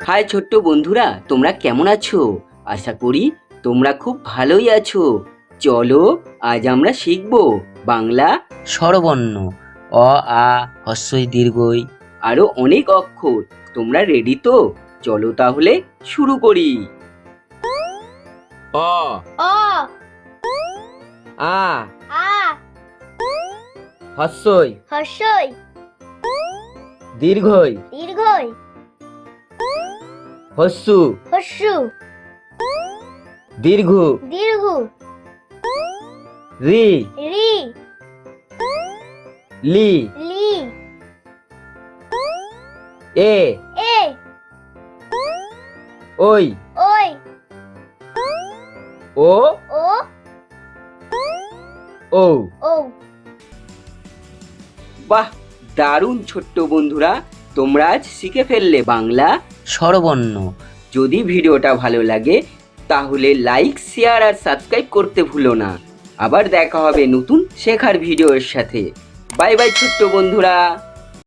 High ছোট্ট বন্ধুরা, তোমরা কেমন আছো? আশা করি তোমরা খুব ভালোই আছো। চলো আজ আমরা শিখব বাংলা স্বরবর্ণ অ, আ, হ্রস্বই দীর্ঘই আরো অনেক অক্ষর। তোমরা রেডি তো? চলো তাহলে শুরু করি। অ অ আ আ হস্যই হর্ষই দীর্ঘই দীর্ঘই হস্যু হর্ষু দীর্ঘ দীর্ঘ রি রি লি লি এ এ ওই ওই ও ও ও ও বাহ, দারুণ ছোট্ট বন্ধুরা, তোমরা আজ শিখে ফেললে বাংলা স্বরবর্ণ। যদি ভিডিওটা ভালো লাগে তাহলে লাইক, শেয়ার আর সাবস্ক্রাইব করতে ভুলো না। আবার দেখা হবে নতুন শেখার ভিডিওর সাথে। বাই বাই ছোট্ট বন্ধুরা।